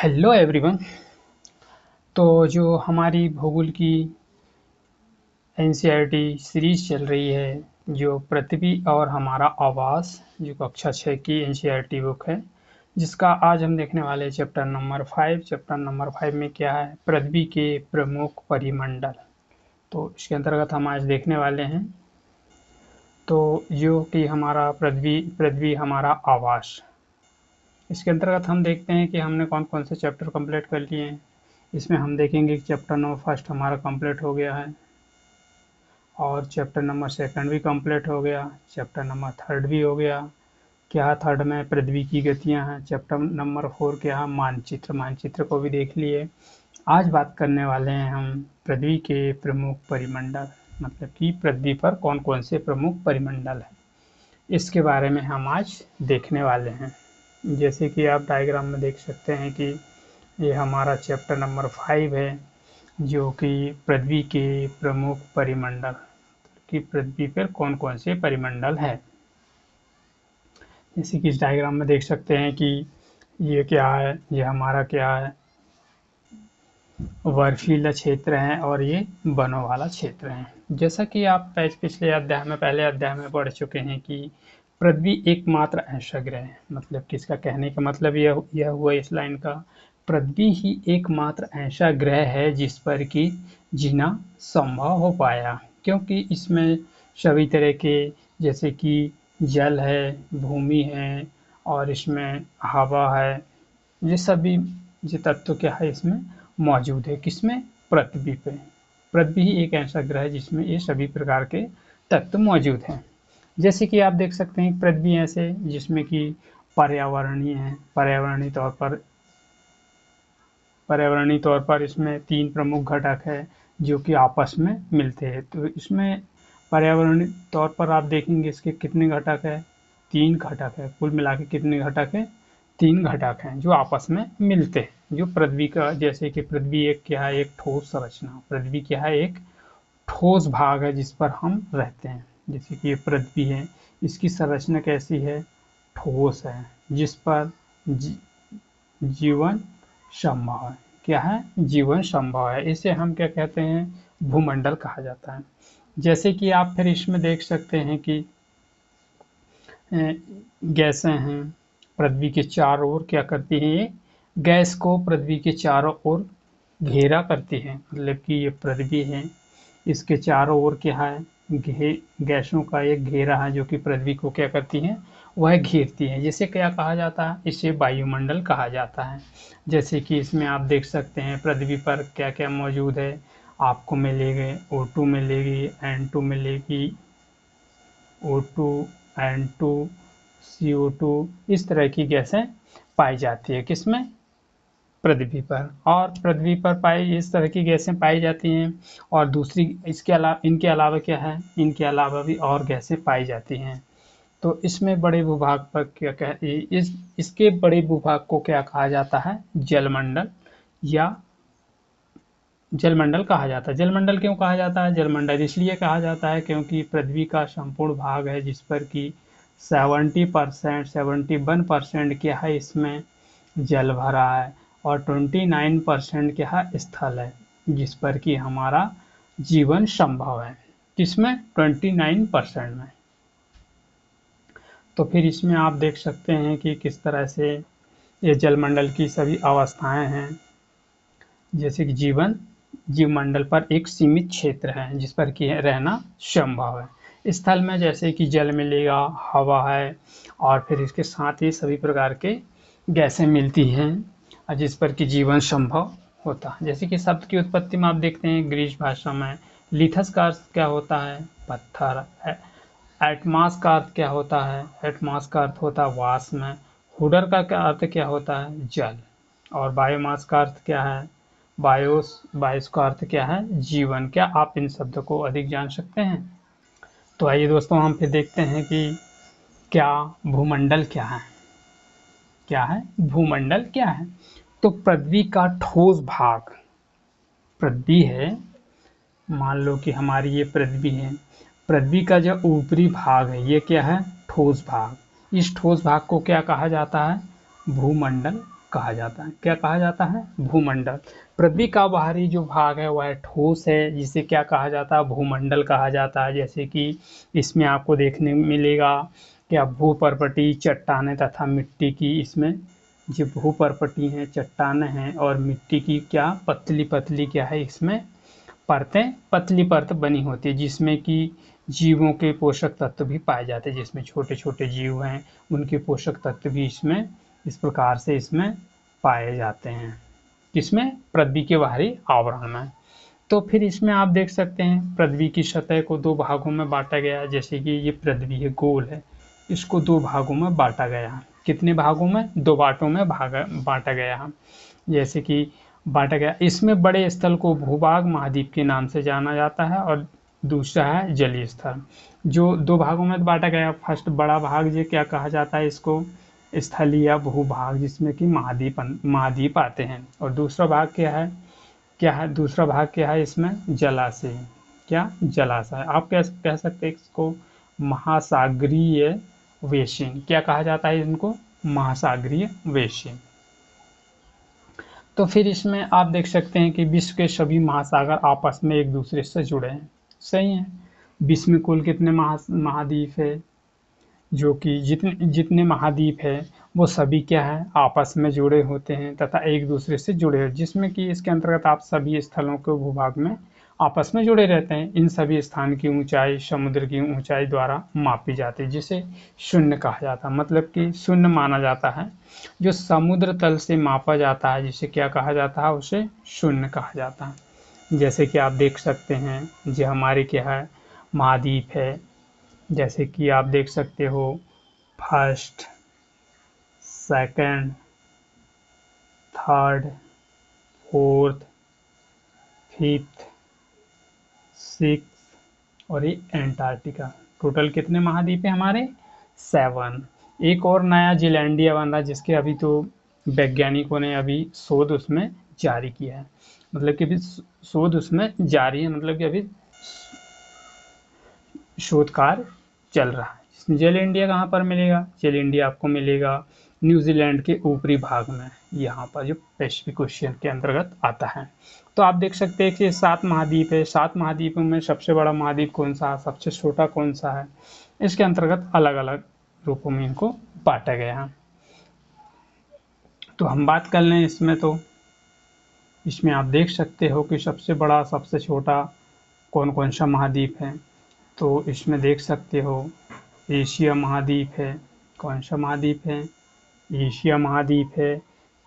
Hello everyone. तो जो हमारी भूगोल की एनसीईआरटी सीरीज चल रही है, जो पृथ्वी और हमारा आवास, जो कक्षा 6 की एनसीईआरटी बुक है, जिसका आज हम देखने वाले हैं चैप्टर नंबर 5। चैप्टर नंबर 5 में क्या है? पृथ्वी के प्रमुख परिमंडल। तो इसके अंतर्गत हम आज देखने वाले हैं तो जो कि हमारा पृथ्वी हमारा आवास। इसके अंतर्गत हम देखते हैं कि हमने कौन कौन से चैप्टर कंप्लीट कर लिए हैं। इसमें हम देखेंगे कि चैप्टर नंबर फर्स्ट हमारा कंप्लीट हो गया है और चैप्टर नंबर सेकंड भी कंप्लीट हो गया, चैप्टर नंबर थर्ड भी हो गया। क्या थर्ड में पृथ्वी की गतियां हैं। चैप्टर नंबर 4 क्या है? मानचित्र को भी देख लिए। आज बात करने वाले हैं हम पृथ्वी के प्रमुख परिमंडल, मतलब कि पृथ्वी पर कौन कौन से प्रमुख परिमंडल हैं, इसके बारे में हम आज देखने वाले हैं। जैसे कि आप डायग्राम में देख सकते हैं कि ये हमारा चैप्टर नंबर 5 है, जो कि पृथ्वी के प्रमुख परिमंडल, कि पृथ्वी पर कौन कौन से परिमंडल है। जैसे कि इस डायग्राम में देख सकते हैं कि ये क्या है, ये हमारा क्या है, बर्फीला क्षेत्र है और ये वनों वाला क्षेत्र है। जैसा कि आप पहले अध्याय में पढ़ चुके हैं कि पृथ्वी एकमात्र ऐसा ग्रह है, मतलब किसका कहने का मतलब यह हुआ इस लाइन का, पृथ्वी ही एकमात्र ऐसा ग्रह है जिस पर कि जीना संभव हो पाया, क्योंकि इसमें सभी तरह के, जैसे कि जल है, भूमि है और इसमें हवा है, ये सभी ये तत्व क्या है इसमें मौजूद है। किसमें? पृथ्वी पे। पृथ्वी ही एक ऐसा ग्रह है जिसमें ये सभी प्रकार के तत्व मौजूद हैं। जैसे कि आप देख सकते हैं पृथ्वी ऐसे जिसमें कि पर्यावरणीय है, पर्यावरणीय तौर पर इसमें 3 प्रमुख घटक है जो कि आपस में मिलते हैं। तो इसमें पर्यावरणीय तौर पर आप देखेंगे इसके कितने घटक है? 3 घटक है। कुल मिला के कितने घटक है? 3 घटक हैं जो आपस में मिलते हैं। जो पृथ्वी का, जैसे कि पृथ्वी एक क्या है? एक ठोस संरचना। पृथ्वी क्या है? एक ठोस भाग है जिस पर हम रहते हैं। जैसे कि ये पृथ्वी है, इसकी संरचना कैसी है? ठोस है, जिस पर जीवन संभव है। क्या है? जीवन संभव है। इसे हम क्या कहते हैं? भूमंडल कहा जाता है। जैसे कि आप फिर इसमें देख सकते हैं कि गैसें हैं, पृथ्वी के चारों ओर क्या करती हैं? ये गैस को पृथ्वी के चारों ओर घेरा करती है। मतलब कि ये पृथ्वी है, इसके चारों ओर क्या है? गैसों का एक घेरा है जो कि पृथ्वी को क्या करती हैं? वह घेरती है। जिसे क्या कहा जाता है? इसे वायुमंडल कहा जाता है। जैसे कि इसमें आप देख सकते हैं पृथ्वी पर क्या क्या मौजूद है। आपको मिलेगी O2 मिलेगी, N2 मिलेगी, O2, N2, CO2, इस तरह की गैसें पाई जाती है। किसमें? पृथ्वी पर। और पृथ्वी पर पाई इस तरह की गैसें पाई जाती हैं। और दूसरी इनके अलावा क्या है? इनके अलावा भी और गैसें पाई जाती हैं। तो इसमें बड़े भूभाग पर क्या कह इसके बड़े भूभाग को क्या कहा जाता है? जलमंडल या जलमंडल कहा जाता है। जलमंडल क्यों कहा जाता है? जलमंडल इसलिए कहा जाता है क्योंकि पृथ्वी का संपूर्ण भाग है जिस पर कि 70% 71% क्या है? इसमें जल भरा है और 29% क्या है? स्थल है जिस पर कि हमारा जीवन संभव है। किसमें? 29% में। तो फिर इसमें आप देख सकते हैं कि किस तरह से ये जलमंडल की सभी अवस्थाएं हैं। जैसे कि जीवमंडल पर एक सीमित क्षेत्र है जिस पर कि रहना संभव है। स्थल में जैसे कि जल मिलेगा, हवा है और फिर इसके साथ ही सभी प्रकार के गैसें मिलती हैं जिस पर कि जीवन संभव होता है। जैसे कि शब्द की उत्पत्ति में आप देखते हैं ग्रीक भाषा में लिथस का अर्थ क्या होता है? पत्थर। एटमास का अर्थ क्या होता है? एटमास का अर्थ होता है वास में। हुडर का क्या अर्थ क्या होता है? जल। और बायोमास का अर्थ क्या है? बायोस का अर्थ क्या है? जीवन। क्या आप इन शब्दों को अधिक जान सकते हैं? तो आइए दोस्तों हम फिर देखते हैं कि क्या भूमंडल क्या है। क्या है? भूमंडल क्या है? तो पृथ्वी का ठोस भाग, पृथ्वी है, मान लो कि हमारी ये पृथ्वी है, पृथ्वी का जो ऊपरी भाग है ये क्या है? ठोस भाग। इस ठोस भाग को क्या कहा जाता है? भूमंडल कहा जाता है। क्या कहा जाता है? भूमंडल। पृथ्वी का बाहरी जो भाग है वह ठोस है, जिसे क्या कहा जाता है? भूमंडल कहा जाता है। जैसे कि इसमें आपको देखने मिलेगा क्या, भूपर्पटी, चट्टानें तथा मिट्टी की, इसमें जो भूपर्पटी हैं, चट्टानें हैं और मिट्टी की क्या पतली पतली क्या है, इसमें परतें, पतली परत बनी होती है, जिसमें कि जीवों के पोषक तत्व भी पाए जाते हैं। जिसमें छोटे छोटे जीव हैं उनके पोषक तत्व भी इसमें इस प्रकार से इसमें पाए जाते हैं। किसमें? पृथ्वी के बाहरी आवरण में। तो फिर इसमें आप देख सकते हैं पृथ्वी की सतह को दो भागों में बांटा गया। जैसे कि ये पृथ्वी है, गोल है, इसको दो भागों में बांटा गया। कितने भागों में? दो बांटों में बांटा गया। जैसे कि बांटा गया, इसमें बड़े स्थल को भूभाग महाद्वीप के नाम से जाना जाता है और दूसरा है जलीय स्थल। जो दो भागों में बांटा गया, फर्स्ट बड़ा भाग जो क्या कहा जाता है, इसको स्थलीय भूभाग, जिसमें कि महाद्वीप आते हैं। और दूसरा भाग क्या है? दूसरा भाग क्या है? इसमें जलाशय। क्या? जलाशय। आप कह सकते हैं इसको महासागरीय बेसिन। क्या कहा जाता है इनको? महासागरीय बेसिन। तो फिर इसमें आप देख सकते हैं कि विश्व के सभी महासागर आपस में एक दूसरे से जुड़े हैं। सही है। विश्व में कुल कितने महाद्वीप है? जो कि जितने महाद्वीप है वो सभी क्या है? आपस में जुड़े होते हैं तथा एक दूसरे से जुड़े हैं, जिसमें कि इसके अंतर्गत आप सभी स्थलों के भूभाग में आपस में जुड़े रहते हैं। इन सभी स्थान की ऊंचाई समुद्र की ऊंचाई द्वारा मापी जाती है, जिसे शून्य कहा जाता है। मतलब कि शून्य माना जाता है। जो समुद्र तल से मापा जाता है जिसे क्या कहा जाता है? उसे शून्य कहा जाता है। जैसे कि आप देख सकते हैं जो हमारे क्या है महाद्वीप है, जैसे कि आप देख सकते हो first, second, third, fourth, fifth, six और ये एंटार्क्टिका। टोटल कितने महाद्वीप है हमारे? 7। एक और नया जीलैंडिया बन रहा, जिसके अभी तो वैज्ञानिकों ने अभी शोध उसमें जारी किया है। मतलब कि अभी शोध उसमें जारी है, मतलब कि अभी शोध कार्य चल रहा है। जेल इंडिया कहाँ पर मिलेगा? जेल इंडिया आपको मिलेगा न्यूजीलैंड के ऊपरी भाग में, यहाँ पर जो पैसिफिक ओशियन के अंतर्गत आता है। तो आप देख सकते हैं कि 7 महाद्वीप है। 7 महाद्वीपों में सबसे बड़ा महाद्वीप कौन सा है, सबसे छोटा कौन सा है, इसके अंतर्गत अलग अलग रूपों में इनको बांटा गया है। तो हम बात कर लें इसमें, तो इसमें आप देख सकते हो कि सबसे बड़ा सबसे छोटा कौन कौन सा महाद्वीप है। तो इसमें देख सकते हो एशिया महाद्वीप है। कौन सा महाद्वीप है? एशिया महाद्वीप है।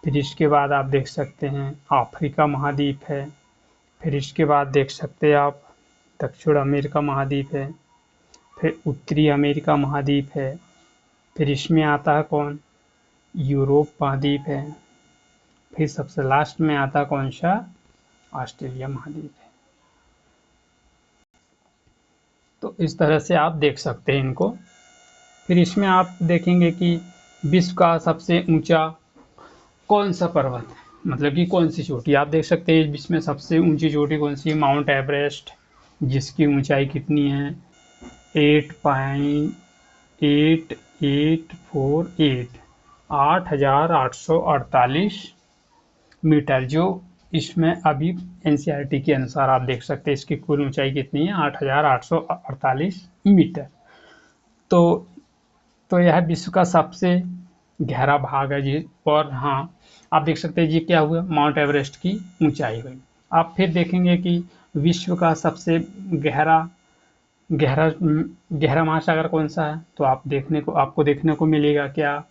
फिर इसके बाद आप देख सकते हैं अफ्रीका महाद्वीप है। फिर इसके बाद देख सकते हैं आप दक्षिण अमेरिका महाद्वीप है। फिर उत्तरी अमेरिका महाद्वीप है। फिर इसमें आता है कौन? यूरोप महाद्वीप है। फिर सबसे लास्ट में आता कौन सा? ऑस्ट्रेलिया महाद्वीप है। तो इस तरह से आप देख सकते हैं इनको। फिर इसमें आप देखेंगे कि विश्व का सबसे ऊंचा कौन सा पर्वत है, मतलब कि कौन सी चोटी। आप देख सकते हैं विश्व में सबसे ऊंची चोटी कौन सी है? माउंट एवरेस्ट, जिसकी ऊंचाई कितनी है? 8.8848 8,848 मीटर। जो इसमें अभी एनसीईआरटी के अनुसार आप देख सकते हैं इसकी कुल ऊंचाई कितनी है? 8,848 मीटर। तो यह विश्व का सबसे गहरा भाग है जी। और हाँ, आप देख सकते हैं ये क्या हुआ? माउंट एवरेस्ट की ऊंचाई हुई। आप फिर देखेंगे कि विश्व का सबसे गहरा महासागर कौन सा है? तो आपको देखने को मिलेगा क्या?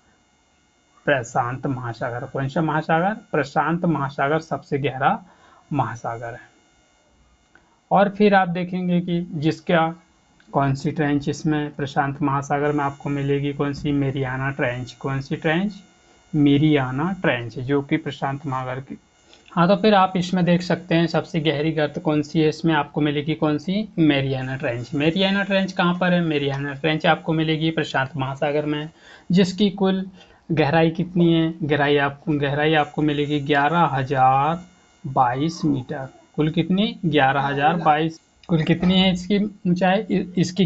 प्रशांत महासागर। कौन सा महासागर? प्रशांत महासागर सबसे गहरा महासागर है। और फिर आप देखेंगे कि जिसका कौन सी ट्रेंच इसमें प्रशांत महासागर में आपको मिलेगी? कौन सी? Mariana trench. कौन सी ट्रेंच? मेरियाना ट्रेंच, जो कि प्रशांत महासागर की। हाँ, तो फिर आप इसमें देख सकते हैं सबसे गहरी गर्त कौन सी है? इसमें आपको मिलेगी कौन सी? Mariana trench. मेरियाना ट्रेंच कहाँ पर है? मेरियाना ट्रेंच आपको मिलेगी प्रशांत महासागर में, जिसकी कुल गहराई कितनी है? गहराई आपको मिलेगी 11,022 मीटर। कुल कितनी? 11,022। कुल कितनी है इसकी ऊंचाई? इसकी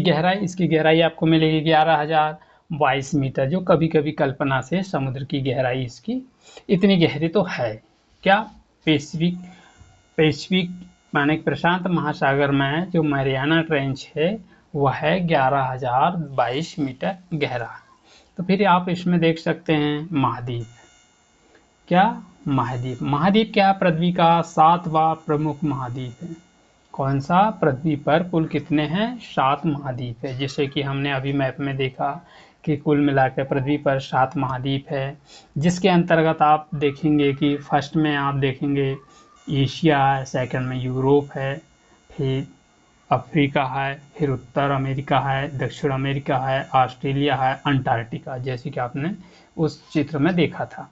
गहराई आपको मिलेगी 11,000 22 मीटर, जो कभी कभी कल्पना से समुद्र की गहराई इसकी इतनी गहरी तो है। क्या? पैसिफिक पैसिफिक माने प्रशांत महासागर में जो मैरियाना ट्रेंच है वह है 11,022 मीटर गहरा। तो फिर आप इसमें देख सकते हैं महाद्वीप। क्या? महाद्वीप। महाद्वीप क्या? पृथ्वी का 7वां प्रमुख महाद्वीप है। कौन सा? पृथ्वी पर कुल कितने हैं? 7 महाद्वीप है। जैसे कि हमने अभी मैप में देखा कि कुल मिलाकर पृथ्वी पर 7 महाद्वीप है, जिसके अंतर्गत आप देखेंगे कि फर्स्ट में आप देखेंगे एशिया है, सेकंड में यूरोप है, फिर अफ्रीका है, फिर उत्तर अमेरिका है, दक्षिण अमेरिका है, ऑस्ट्रेलिया है, अंटार्कटिका, जैसे कि आपने उस चित्र में देखा था।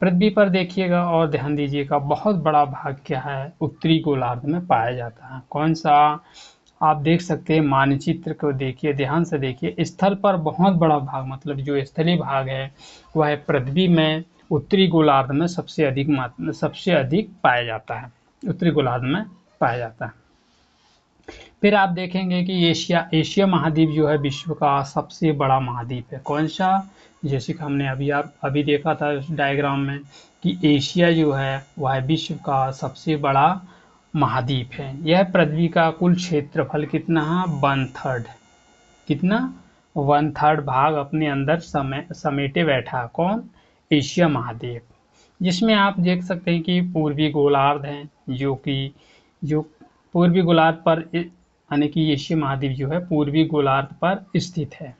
पृथ्वी पर देखिएगा और ध्यान दीजिएगा, बहुत बड़ा भाग क्या है? उत्तरी गोलार्ध में पाया जाता है। कौन सा? आप देख सकते हैं, मानचित्र को देखिए, ध्यान से देखिए। स्थल पर बहुत बड़ा भाग, मतलब जो स्थलीय भाग है वह पृथ्वी में उत्तरी गोलार्ध में सबसे अधिक पाया जाता है। उत्तरी गोलार्ध में पाया जाता है। फिर आप देखेंगे कि एशिया महाद्वीप जो है विश्व का सबसे बड़ा महाद्वीप है। कौन सा? जैसे कि हमने अभी देखा था उस डायग्राम में कि एशिया जो है वह विश्व का सबसे बड़ा महाद्वीप है। यह पृथ्वी का कुल क्षेत्रफल कितना है? 1/3। कितना? 1/3 भाग अपने अंदर समेटे बैठा। कौन? एशिया महाद्वीप। जिसमें आप देख सकते हैं कि पूर्वी गोलार्ध है, जो पूर्वी गोलार्ध पर, यानी कि एशिया महाद्वीप जो है पूर्वी गोलार्ध पर स्थित है,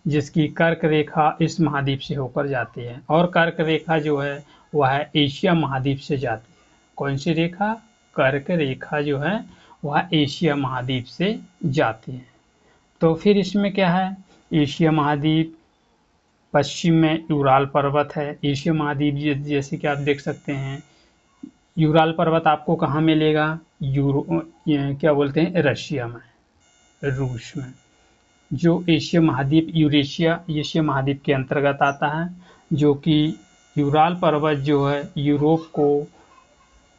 जिसकी कर्क रेखा इस महाद्वीप से होकर जाती है, और कर्क रेखा जो है वह एशिया महाद्वीप से जाती है। कौन सी रेखा? कर्क रेखा जो है वह एशिया महाद्वीप से जाती है। तो फिर इसमें क्या है? एशिया महाद्वीप, पश्चिम में यूराल पर्वत है। एशिया महाद्वीप जैसे कि आप देख सकते हैं, यूराल पर्वत आपको कहाँ मिलेगा? क्या बोलते हैं, रशिया में, रूस में। जो एशिया महाद्वीप एशिया महाद्वीप के अंतर्गत आता है, जो कि यूराल पर्वत जो है यूरोप को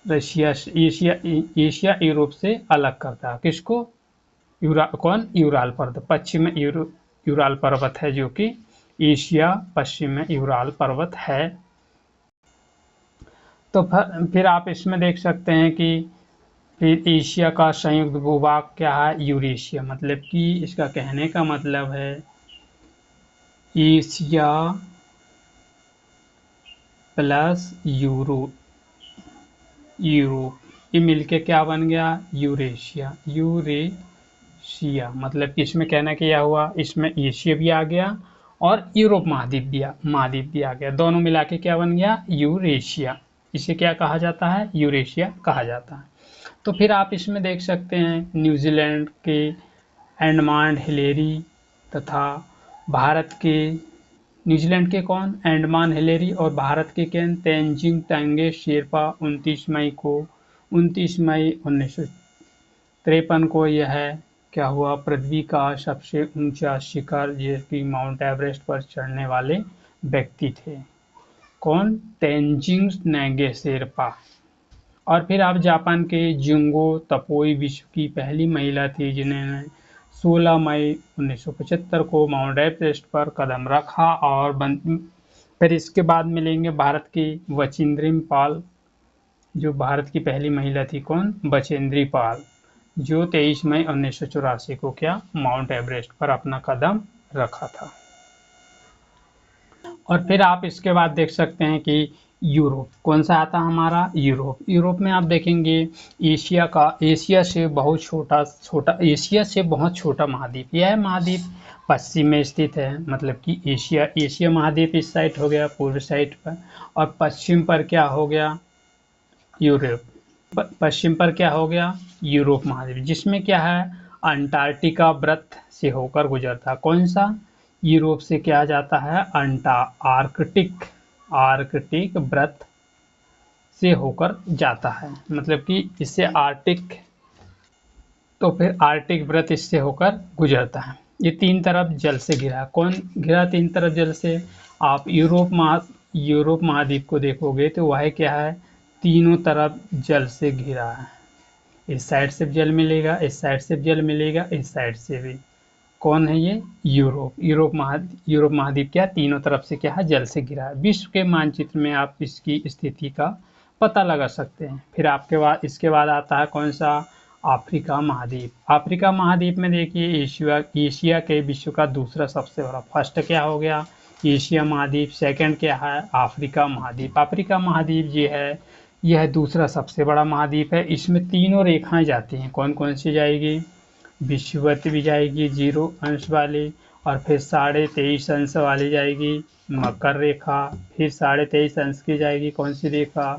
एशिया यूरोप से अलग करता है। किसको? कौन? यूराल पर्वत। पश्चिम में यूराल पर्वत है, जो कि एशिया, पश्चिम में यूराल पर्वत है। तो फिर आप इसमें देख सकते हैं कि फिर एशिया का संयुक्त भूभाग क्या है? यूरेशिया। मतलब कि इसका कहने का मतलब है एशिया प्लस यूरोप ये मिलके क्या बन गया? यूरेशिया। मतलब कि इसमें कहना क्या हुआ? इसमें एशिया भी आ गया और यूरोप महाद्वीप भी आ गया। दोनों मिला के क्या बन गया? यूरेशिया। इसे क्या कहा जाता है? यूरेशिया कहा जाता है। तो फिर आप इसमें देख सकते हैं न्यूजीलैंड के एंडमान हिलेरी तथा भारत के, न्यूजीलैंड के कौन? एंडमान हिलेरी, और भारत के तेंजिंग टोंगे शेरपा 29 मई 1953 को यह क्या हुआ? पृथ्वी का सबसे ऊंचा शिखर, जो कि माउंट एवरेस्ट पर चढ़ने वाले व्यक्ति थे। कौन? तेंजिंग टोंगे शेरपा। और फिर आप जापान के जुंगो तपोई विश्व की पहली महिला थी, जिन्होंने 16 मई 1975 को माउंट एवरेस्ट पर कदम रखा। और फिर इसके बाद मिलेंगे भारत की बचेंद्री पाल, जो भारत की पहली महिला थी। कौन? बचेंद्री पाल, जो 23 मई 1984 को क्या? माउंट एवरेस्ट पर अपना कदम रखा था। और फिर आप इसके बाद देख सकते हैं कि यूरोप। कौन सा आता हमारा? यूरोप में आप देखेंगे एशिया से बहुत छोटा महाद्वीप। यह महाद्वीप पश्चिम में स्थित है। मतलब कि एशिया महाद्वीप इस साइड हो गया, पूर्व साइड पर, और पश्चिम पर क्या हो गया? यूरोप। पश्चिम पर क्या हो गया? यूरोप महाद्वीप, जिसमें क्या है? अंटार्कटिका वृत्त से होकर गुजरता। कौन सा? यूरोप से क्या जाता है? आर्कटिक वृत्त से होकर जाता है। मतलब कि इससे आर्कटिक, तो फिर आर्कटिक वृत्त इससे होकर गुजरता है। ये 3 तरफ जल से घिरा। कौन घिरा 3 तरफ जल से? आप यूरोप महाद्वीप को देखोगे तो वह क्या है? तीनों तरफ जल से घिरा है। इस साइड से जल मिलेगा, इस साइड से जल मिलेगा, इस साइड से भी। कौन है ये? यूरोप महाद्वीप क्या तीनों तरफ से क्या है? जल से घिरा है। विश्व के मानचित्र में आप इसकी स्थिति का पता लगा सकते हैं। फिर इसके बाद आता है कौन सा? अफ्रीका महाद्वीप। अफ्रीका महाद्वीप में देखिए एशिया के विश्व का दूसरा सबसे बड़ा, फर्स्ट क्या हो गया? एशिया महाद्वीप, सेकंड क्या है? अफ्रीका महाद्वीप। अफ्रीका महाद्वीप जो है यह दूसरा सबसे बड़ा महाद्वीप है। इसमें तीनों रेखाएं जाती हैं। कौन कौन सी जाएगी? विषुवत भी जाएगी 0 अंश वाली, और फिर 23.5 अंश वाली जाएगी मकर रेखा, फिर 23.5 अंश की जाएगी कौन सी रेखा?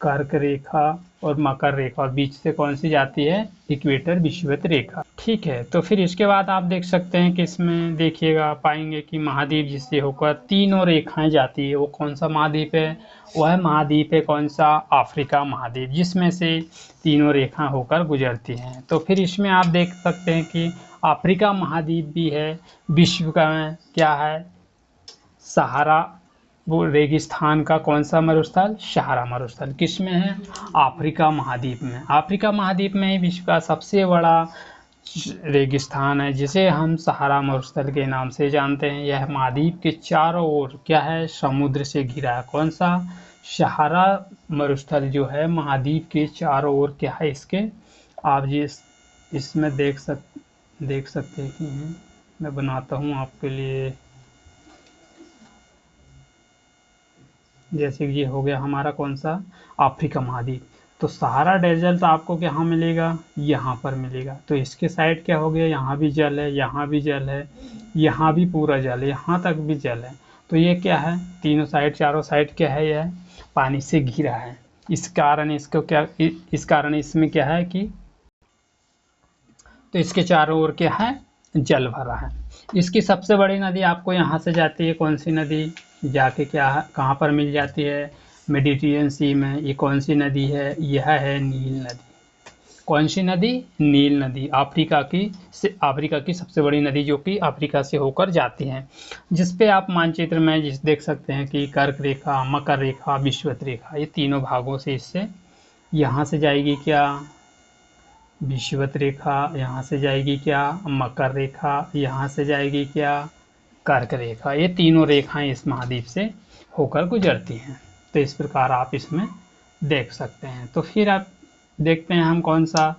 कर्क रेखा और मकर रेखा, और बीच से कौन सी जाती है? इक्वेटर विषुवत रेखा। ठीक है, तो फिर इसके बाद आप देख सकते हैं कि इसमें देखिएगा पाएंगे कि महाद्वीप जिससे होकर तीनों रेखाएं जाती है, वो कौन सा महाद्वीप है? वह महाद्वीप है कौन सा? अफ्रीका महाद्वीप, जिसमें से तीनों रेखा होकर गुजरती हैं। तो फिर इसमें आप देख सकते हैं कि अफ्रीका महाद्वीप भी है। विश्व का क्या है? सहारा, वो रेगिस्तान का कौन सा मरुस्थल? सहारा मरुस्थल किस में है? अफ्रीका महाद्वीप में। अफ्रीका महाद्वीप में ही विश्व का सबसे बड़ा रेगिस्तान है, जिसे हम सहारा मरुस्थल के नाम से जानते हैं। यह महाद्वीप के चारों ओर क्या है? समुद्र से घिरा है। कौन सा? सहारा मरुस्थल जो है महाद्वीप के चारों ओर क्या है इसके? आप जी इसमें देख सकते हैं। मैं बनाता हूँ आपके लिए। जैसे ये हो गया हमारा कौन सा? अफ्रीका महाद्वीप। तो सहारा डेजर्ट आपको कहाँ मिलेगा? यहाँ पर मिलेगा। तो इसके साइड क्या हो गया? यहाँ भी जल है, यहाँ भी जल है, यहाँ भी पूरा जल है, यहाँ तक भी जल है। तो ये क्या है? तीनों साइड, चारों साइड क्या है? यह पानी से घिरा है। इस कारण इसमें क्या है कि तो इसके चारों ओर क्या है? जल भरा है। इसकी सबसे बड़ी नदी आपको यहाँ से जाती है। कौन सी नदी? जाके क्या है, कहाँ पर मिल जाती है? मेडिटेरियन सी में। ये कौन सी नदी है? यह है नील नदी। कौन सी नदी? नील नदी। अफ्रीका की सबसे बड़ी नदी, जो कि अफ्रीका से होकर जाती है, जिस पे आप मानचित्र में देख सकते हैं कि कर्क रेखा, मकर रेखा, विषुवत रेखा, ये तीनों भागों से इससे यहाँ से जाएगी क्या? विषुवत रेखा। यहाँ से जाएगी क्या? मकर रेखा। यहाँ से जाएगी क्या? कर्क रेखा। ये तीनों रेखाएं इस महाद्वीप से होकर गुजरती हैं। तो इस प्रकार आप इसमें देख सकते हैं। तो फिर आप देखते हैं हम कौन सा?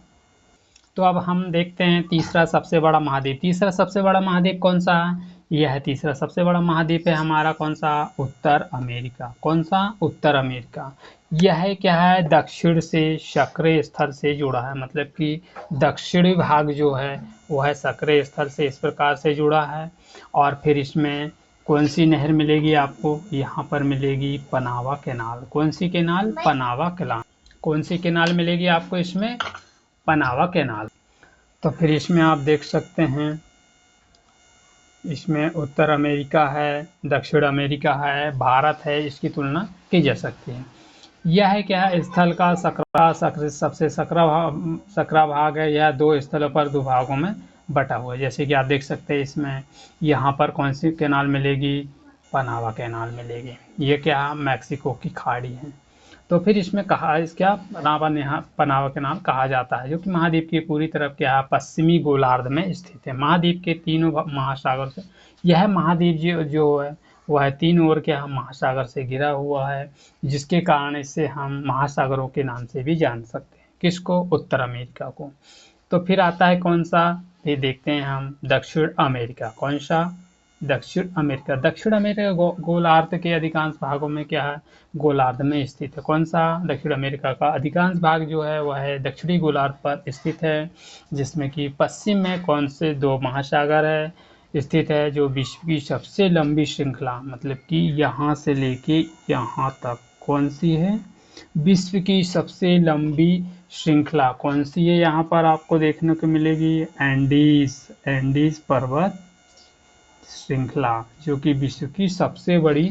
तो अब हम देखते हैं तीसरा सबसे बड़ा महाद्वीप। तीसरा सबसे बड़ा महाद्वीप कौन सा है? यह है तीसरा सबसे बड़ा महाद्वीप है हमारा कौन सा? उत्तर अमेरिका। कौन सा? उत्तर अमेरिका। यह क्या है? दक्षिण से सक्रिय स्थल से जुड़ा है, मतलब कि दक्षिणी भाग जो है वह सक्रिय स्थल से इस प्रकार से जुड़ा है। और फिर इसमें कौन सी नहर मिलेगी आपको? यहाँ पर मिलेगी पनावा कैनाल। कौन सी कैनाल? पनावा कैनाल। कौन सी कैनाल मिलेगी आपको इसमें? पनावा कैनाल। तो फिर इसमें आप देख सकते हैं, इसमें उत्तर अमेरिका है, दक्षिण अमेरिका है, भारत है, इसकी तुलना की जा सकती है। यह क्या है? स्थल का सबसे सकरा भाग है। यह 2 स्थलों पर 2 भागों में बटा हुआ है। जैसे कि आप देख सकते हैं इसमें यहाँ पर कौन सी कैनाल मिलेगी? पनावा कैनाल मिलेगी। ये क्या? मैक्सिको की खाड़ी है। तो फिर इसमें कहा क्या? पनावा कैनाल कहा जाता है, जो कि महाद्वीप की पूरी तरफ क्या है? पश्चिमी गोलार्ध में स्थित है। महाद्वीप के तीनों महासागर से यह महाद्वीप जो है वह तीनों ओर क्या? महासागर से घिरा हुआ है, जिसके कारण इसे हम महासागरों के नाम से भी जान सकते हैं। किसको? उत्तर अमेरिका को। तो फिर आता है कौन सा? फिर देखते हैं हम दक्षिण अमेरिका। कौन सा? दक्षिण अमेरिका। दक्षिण अमेरिका गोलार्ध के अधिकांश भागों में क्या है? गोलार्ध में स्थित है। कौन सा? दक्षिण अमेरिका का अधिकांश भाग जो है वह है दक्षिणी गोलार्ध पर स्थित है, जिसमें कि पश्चिम में कौन से 2 महासागर है स्थित है, जो विश्व की सबसे लंबी श्रृंखला, मतलब कि यहाँ से लेके यहाँ तक कौन सी है? विश्व की सबसे लंबी श्रृंखला कौन सी है? यहाँ पर आपको देखने को मिलेगी एंडीज पर्वत श्रृंखला, जो कि विश्व की सबसे बड़ी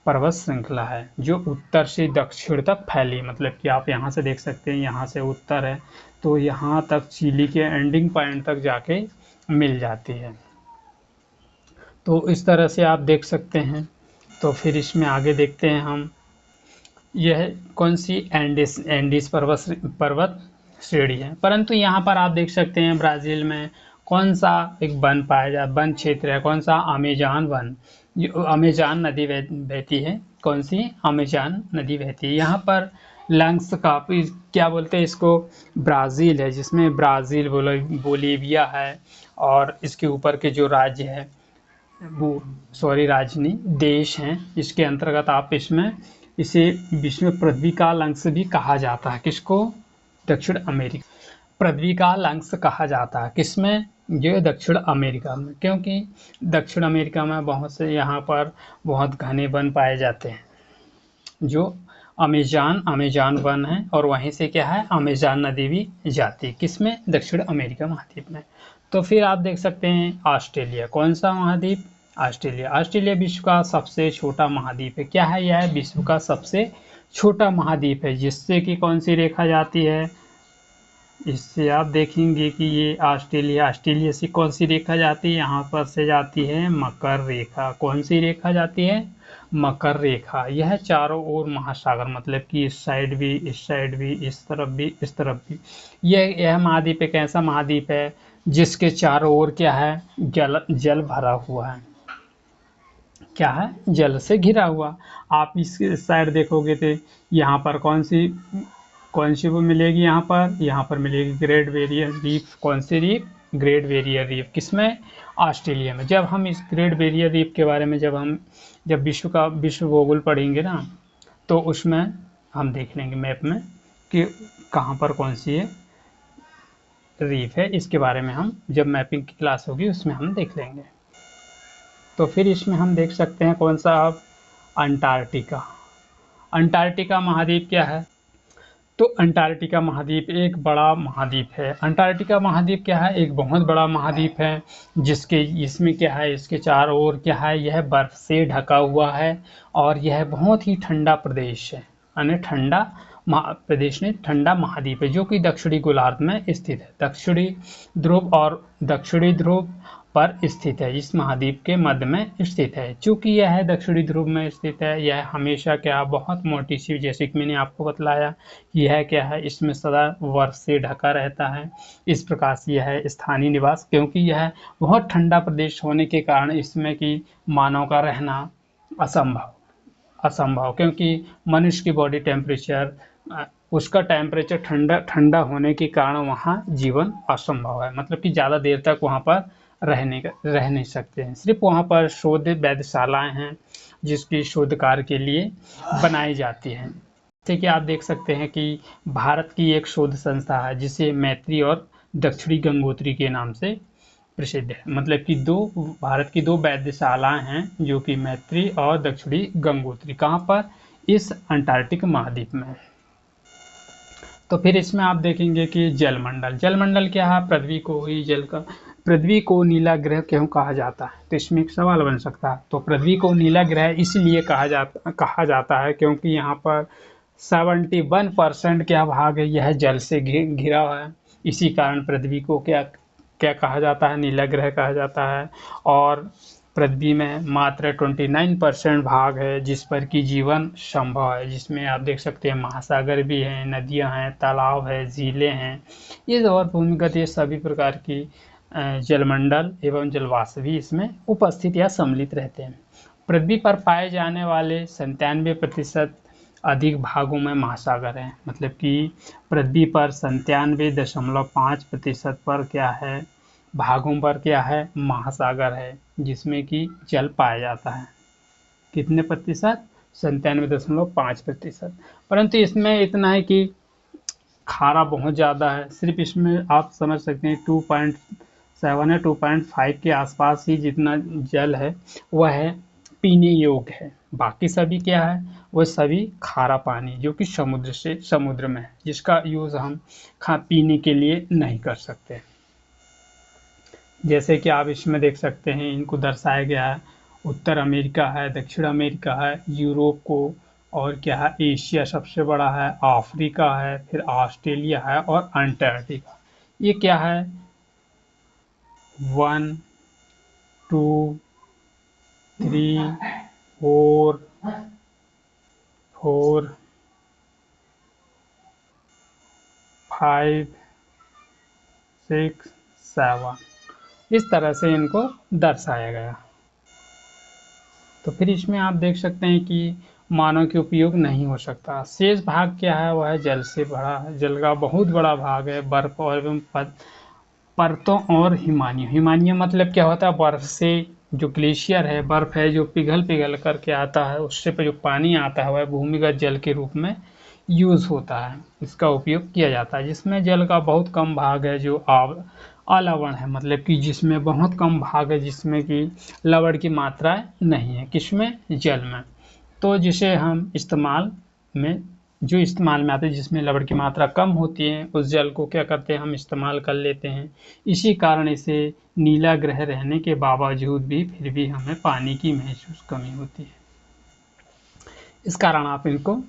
पर्वत श्रृंखला है, जो उत्तर से दक्षिण तक फैली। मतलब कि आप यहाँ से देख सकते हैं, यहाँ से उत्तर है तो यहाँ तक चिली के एंडिंग पॉइंट तक जाके मिल जाती है। तो इस तरह से आप देख सकते हैं। तो फिर इसमें आगे देखते हैं हम, यह कौन सी? एंडीज पर्वत श्रेणी है। परंतु यहाँ पर आप देख सकते हैं ब्राज़ील में कौन सा एक वन पाया जाता, वन क्षेत्र है कौन सा, अमेजान वन, जो अमेजान नदी बहती है, कौन सी, अमेजान नदी बहती है। यहाँ पर लंग्स का क्या बोलते हैं इसको, ब्राज़ील है, जिसमें ब्राज़ील, बोलीविया है, और इसके ऊपर के जो राज्य है वो, सॉरी राज्य नहीं, देश हैं, इसके अंतर्गत आप इसमें इसे विश्व में पृथ्वी का लंग्स भी कहा जाता है। किसको, दक्षिण अमेरिका, पृथ्वी का लंग्स कहा जाता है, किसमें, ये दक्षिण अमेरिका में, क्योंकि दक्षिण अमेरिका में बहुत से यहाँ पर बहुत घने वन पाए जाते हैं, जो अमेजान वन है, और वहीं से क्या है, अमेजान नदी भी जाती है, किसमें, दक्षिण अमेरिका महाद्वीप में। तो फिर आप देख सकते हैं ऑस्ट्रेलिया, कौन सा महाद्वीप, ऑस्ट्रेलिया। ऑस्ट्रेलिया विश्व का सबसे छोटा महाद्वीप है, क्या है, यह है विश्व का सबसे छोटा महाद्वीप है, जिससे कि कौन सी रेखा जाती है, इससे आप देखेंगे कि ये ऑस्ट्रेलिया से कौन सी रेखा जाती है, यहाँ पर से जाती है मकर रेखा, कौन सी रेखा जाती है, मकर रेखा। यह चारों ओर महासागर, मतलब कि इस साइड भी, इस साइड भी, इस तरफ भी, इस तरफ भी, यह महाद्वीप एक ऐसा महाद्वीप है जिसके चारों ओर क्या है, जल भरा हुआ है, क्या है, जल से घिरा हुआ। आप इस साइड देखोगे तो यहाँ पर कौन सी वो मिलेगी, यहाँ पर मिलेगी ग्रेट बैरियर रीफ, कौन सी रीफ, ग्रेट बैरियर रीफ, किसमें, ऑस्ट्रेलिया में। जब हम इस ग्रेट बैरियर रीफ के बारे में जब विश्व भूगोल पढ़ेंगे ना, तो उसमें हम देख लेंगे मैप में कि कहाँ पर कौन सी है रीफ है, इसके बारे में हम जब मैपिंग की क्लास होगी उसमें हम देख लेंगे। तो फिर इसमें हम देख सकते हैं कौन सा, अब अंटार्कटिका। अंटार्कटिका महाद्वीप क्या है, तो अंटार्कटिका महाद्वीप एक बड़ा महाद्वीप है। अंटार्कटिका महाद्वीप क्या है, एक बहुत बड़ा महाद्वीप है, इसमें क्या है, इसके चारों ओर क्या है, यह बर्फ से ढका हुआ है, और यह बहुत ही ठंडा प्रदेश है, यानी ठंडा प्रदेश ने ठंडा महाद्वीप है, जो कि दक्षिणी गोलार्ध में स्थित है, दक्षिणी ध्रुव पर स्थित है, इस महाद्वीप के मध्य में स्थित है। चूंकि यह दक्षिणी ध्रुव में स्थित है, यह हमेशा क्या, बहुत मोटी सी, जैसे कि मैंने आपको बतलाया, यह क्या है, इसमें सदा बर्फ से ढका रहता है, इस प्रकार से यह है स्थानीय निवास, क्योंकि यह बहुत ठंडा प्रदेश होने के कारण इसमें कि मानव का रहना असंभव, क्योंकि मनुष्य की बॉडी टेम्परेचर, उसका टेम्परेचर ठंडा होने के कारण वहाँ जीवन असंभव है, मतलब कि ज़्यादा देर तक वहाँ पर रह नहीं सकते हैं। सिर्फ वहाँ पर शोध वेधशालाएं हैं जिसकी शोध कार्य के लिए बनाई जाती हैं। जैसे कि आप देख सकते हैं कि भारत की एक शोध संस्था है जिसे मैत्री और दक्षिणी गंगोत्री के नाम से प्रसिद्ध है, मतलब कि भारत की दो वेधशालाएं हैं जो कि मैत्री और दक्षिणी गंगोत्री, कहाँ पर, इस अंटार्कटिक महाद्वीप में। तो फिर इसमें आप देखेंगे कि जलमंडल क्या है, पृथ्वी को नीला ग्रह क्यों कहा जाता है, तो इसमें एक सवाल बन सकता है। तो पृथ्वी को नीला ग्रह इसलिए कहा जाता है क्योंकि यहाँ पर 71% क्या भाग है, यह जल से घिरा हुआ है, इसी कारण पृथ्वी को क्या क्या कहा जाता है, नीला ग्रह कहा जाता है। और पृथ्वी में मात्र 29% भाग है जिस पर कि जीवन संभव है, जिसमें आप देख सकते हैं महासागर भी हैं, नदियां हैं, तालाब है, झीलें हैं, ये और भूमिगत ये सभी प्रकार की जलमंडल एवं जलवाष्प भी इसमें उपस्थित या सम्मिलित रहते हैं। पृथ्वी पर पाए जाने वाले 97% अधिक भागों में महासागर हैं, मतलब कि पृथ्वी पर 97.5% पर क्या है, भागों पर क्या है, महासागर है, जिसमें कि जल पाया जाता है। कितने प्रतिशत, 97.5%। परंतु इसमें इतना है कि खारा बहुत ज़्यादा है, सिर्फ इसमें आप समझ सकते हैं 2.7 या 2.5 के आसपास ही जितना जल है वह है पीने योग्य है, बाकी सभी क्या है, वह सभी खारा पानी जो कि समुद्र में है, जिसका यूज़ हम पीने के लिए नहीं कर सकते। जैसे कि आप इसमें देख सकते हैं, इनको दर्शाया गया है, उत्तर अमेरिका है, दक्षिण अमेरिका है, यूरोप को, और क्या है, एशिया सबसे बड़ा है, अफ्रीका है, फिर ऑस्ट्रेलिया है, और अंटार्कटिका। ये क्या है, 1 2 3 4 5 6 7 इस तरह से इनको दर्शाया गया। तो फिर इसमें आप देख सकते हैं कि मानव के उपयोग नहीं हो सकता। शेष भाग क्या है, वह जल से भरा है। जल का बहुत बड़ा भाग है बर्फ और एवं परतों और हिमानियों। हिमानियों मतलब क्या होता है, बर्फ से जो ग्लेशियर है, बर्फ है जो पिघल पिघल करके आता है, उससे जो पानी आता है वह भूमिगत जल के रूप में यूज़ होता है, इसका उपयोग किया जाता है। जिसमें जल का बहुत कम भाग है जो अलवण है, मतलब कि जिसमें बहुत कम भाग है जिसमें कि लवण की मात्रा नहीं है, किसमें, जल में। तो जिसे हम इस्तेमाल में आते हैं, जिसमें लवण की मात्रा कम होती है, उस जल को क्या करते हैं, हम इस्तेमाल कर लेते हैं। इसी कारण इसे नीला ग्रह रहने के बावजूद भी फिर भी हमें पानी की महसूस कमी होती है। इस कारण आप इनको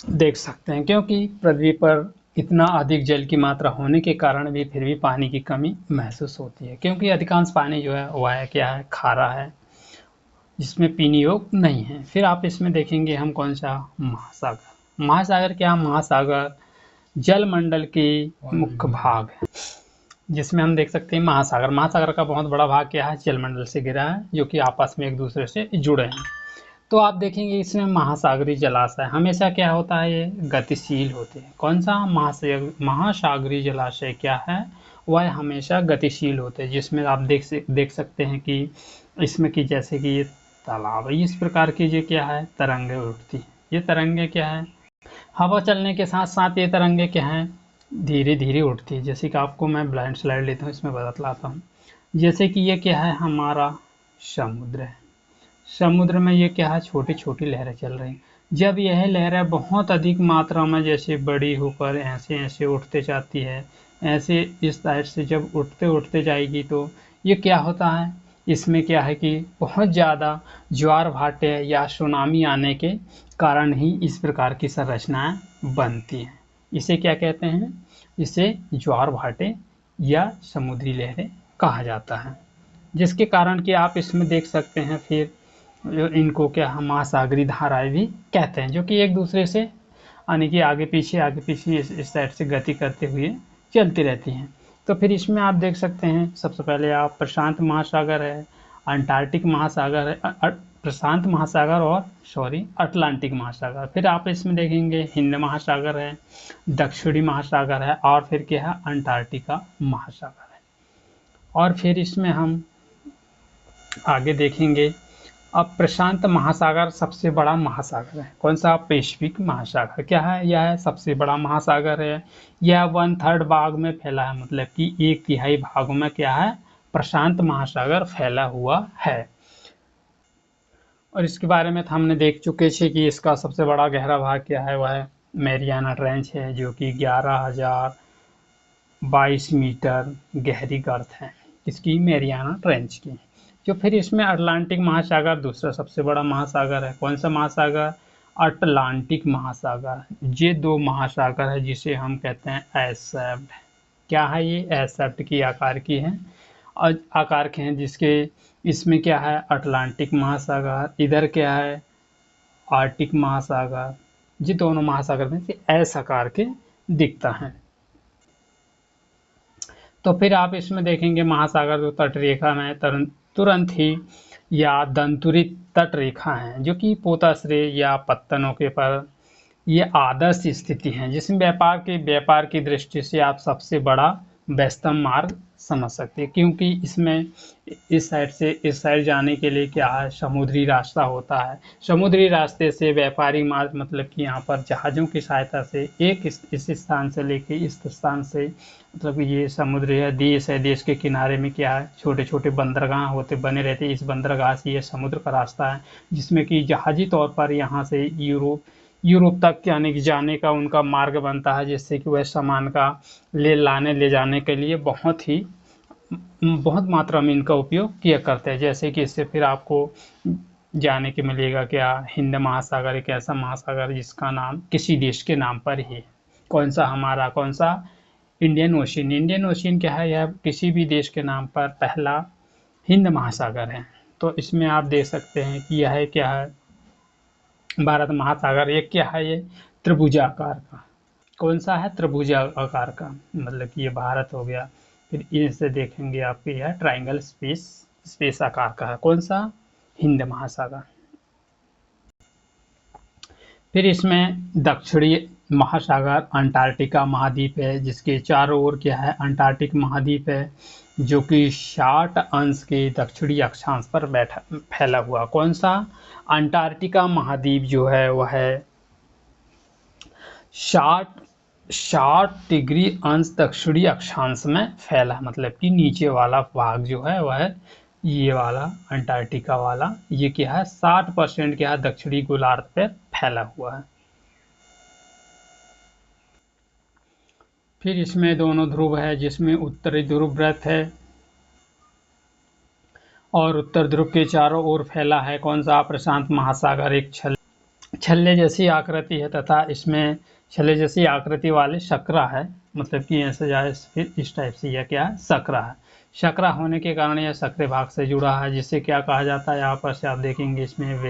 देख सकते हैं, क्योंकि पृथ्वी पर इतना अधिक जल की मात्रा होने के कारण भी फिर भी पानी की कमी महसूस होती है, क्योंकि अधिकांश पानी जो है वह क्या है, खारा है, जिसमें पीने योग्य नहीं है। फिर आप इसमें देखेंगे हम कौन सा, महासागर। महासागर क्या, महासागर जलमंडल के मुख्य भाग है, जिसमें हम देख सकते हैं महासागर। महासागर का बहुत बड़ा भाग क्या है, जलमंडल से घिरा है, जो कि आपस में एक दूसरे से जुड़े हैं। तो आप देखेंगे इसमें महासागरीय जलाशय हमेशा क्या होता है, ये गतिशील होते हैं। कौन सा, महासागरीय जलाशय क्या है, वह हमेशा गतिशील होते हैं। जिसमें आप देख सकते हैं कि इसमें कि जैसे कि ये तालाब है, इस प्रकार की ये क्या है, तरंगे उठती हैं। ये तरंगे क्या है, हवा चलने के साथ साथ ये तरंगे क्या हैं, धीरे धीरे उठती है। जैसे कि आपको मैं ब्लाइंड स्लाइड लेता हूँ, इसमें बतलाता हूँ। जैसे कि ये क्या है, हमारा समुद्र है। समुद्र में ये क्या है, छोटी छोटी लहरें चल रही हैं। जब यह लहरें बहुत अधिक मात्रा में जैसे बड़ी होकर ऐसे ऐसे उठते जाती है, ऐसे इस साइड से जब उठते उठते जाएगी, तो ये क्या होता है, इसमें क्या है कि बहुत ज़्यादा ज्वार भाटे या सुनामी आने के कारण ही इस प्रकार की संरचनाएं बनती हैं। इसे क्या कहते हैं, इसे ज्वार भाटे या समुद्री लहरें कहा जाता है। जिसके कारण कि आप इसमें देख सकते हैं फिर इनको क्या हम महासागरीय धाराएं भी कहते हैं, जो कि एक दूसरे से यानी कि आगे पीछे इस साइड से गति करते हुए चलती रहती हैं। तो फिर इसमें आप देख सकते हैं, सबसे पहले आप प्रशांत महासागर है, अंटार्कटिक महासागर है, प्रशांत महासागर और अटलांटिक महासागर। फिर आप इसमें देखेंगे हिंद महासागर है, दक्षिणी महासागर है, और फिर क्या है, अंटार्कटिका महासागर है। और फिर इसमें हम आगे देखेंगे, अब प्रशांत महासागर सबसे बड़ा महासागर है। कौन सा, पैसिफिक महासागर क्या है, यह सबसे बड़ा महासागर है। यह 1/3 भाग में फैला है, मतलब कि 1/3 भागों में क्या है, प्रशांत महासागर फैला हुआ है। और इसके बारे में हमने देख चुके थे कि इसका सबसे बड़ा गहरा भाग क्या है, वह मैरियाना ट्रेंच है, जो कि 11,022 मीटर गहरी गर्त है, इसकी मैरियाना ट्रेंच की। जो फिर इसमें अटलांटिक महासागर दूसरा सबसे बड़ा महासागर है। कौन सा महासागर, अटलांटिक महासागर। ये 2 महासागर है जिसे हम कहते हैं एसेप्ट। क्या है ये, एसेप्ट की आकार की है, आकार के हैं, जिसके इसमें क्या है, अटलांटिक महासागर, इधर क्या है, आर्टिक महासागर। ये दोनों महासागर में से एस आकार के दिखता है। तो फिर आप इसमें देखेंगे महासागर जो तटरेखा में तुरंत ही या दंतुरित तटरेखा है, जो कि पोताश्रय या पत्तनों के पर ये आदर्श स्थिति है, जिसमें व्यापार की दृष्टि से आप सबसे बड़ा व्यस्तम मार्ग समझ सकते हैं, क्योंकि इसमें इस साइड से इस साइड जाने के लिए क्या है, समुद्री रास्ता होता है। समुद्री रास्ते से व्यापारी मार्ग, मतलब कि यहाँ पर जहाज़ों की सहायता से एक इस स्थान से लेके इस स्थान से, मतलब ये समुद्र है, देश के किनारे में क्या है, छोटे छोटे बंदरगाह होते बने रहते हैं। इस बंदरगाह से ये समुद्र का रास्ता है, जिसमें कि जहाजी तौर पर यहाँ से यूरोप तक जाने का उनका मार्ग बनता है, जिससे कि वह सामान का ले जाने के लिए बहुत मात्रा में इनका उपयोग किया करते हैं। जैसे कि इससे फिर आपको जाने के मिलेगा क्या, हिंद महासागर एक ऐसा महासागर जिसका नाम किसी देश के नाम पर ही है। कौन सा, हमारा कौन सा, इंडियन ओशियन क्या है, यह किसी भी देश के नाम पर पहला हिंद महासागर है। तो इसमें आप देख सकते हैं कि यह क्या है, भारत महासागर। एक क्या है, ये त्रिभुजाकार का। कौन सा है, त्रिभुजाकार का, मतलब कि ये भारत हो गया, फिर इनसे देखेंगे आपके यह ट्राइंगल स्पेस आकार का है। कौन सा? हिंद महासागर। फिर इसमें दक्षिणी महासागर अंटार्कटिका महाद्वीप है, जिसके चारों ओर क्या है? अंटार्कटिक महाद्वीप है, जो कि 60 अंश के दक्षिणी अक्षांश पर फैला हुआ। कौन सा? अंटार्कटिका महाद्वीप जो है वह है 60 डिग्री अंश दक्षिणी अक्षांश में फैला, मतलब कि नीचे वाला भाग जो है वह है ये वाला अंटार्कटिका वाला, ये क्या है? 60% क्या है? दक्षिणी गोलार्ध पे फैला हुआ है। फिर इसमें दोनों ध्रुव है, जिसमें उत्तरी ध्रुव व्रत है और उत्तर ध्रुव के चारों ओर फैला है। कौन सा? प्रशांत महासागर। एक छल्ले जैसी आकृति है तथा इसमें छल्ले जैसी आकृति वाले शकरा है, मतलब कि ऐसे जाए फिर इस टाइप से यह क्या है? सकरा है। शकरा होने के कारण यह सकरे भाग से जुड़ा है, जिसे क्या कहा जाता है? यहाँ पर से आप देखेंगे इसमें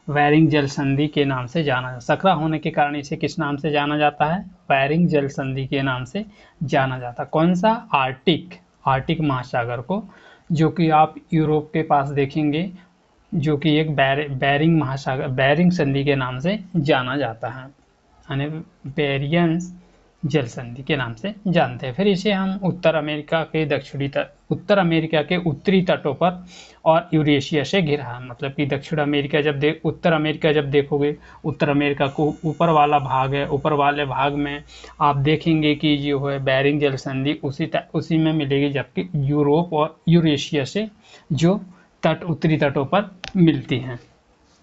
बेरिंग जल संधि के नाम से जाना जाता है। सकरा होने के कारण इसे किस नाम से जाना जाता है? बेरिंग जल संधि के नाम से जाना जाता है। कौन सा? आर्टिक महासागर को, जो कि आप यूरोप के पास देखेंगे, जो कि एक बेरिंग महासागर, बेरिंग संधि के नाम से जाना जाता है, यानी बेरियन जल संधि के नाम से जानते हैं। फिर इसे हम उत्तर अमेरिका के उत्तरी तटों पर और यूरेशिया से घिरा है, मतलब कि दक्षिण अमेरिका उत्तर अमेरिका जब देखोगे, उत्तर अमेरिका को ऊपर वाला भाग है, ऊपर वाले भाग में आप देखेंगे कि जो है बेरिंग जल संधि उसी में मिलेगी, जबकि यूरोप और यूरेशिया से जो उत्तरी तटों पर मिलती हैं।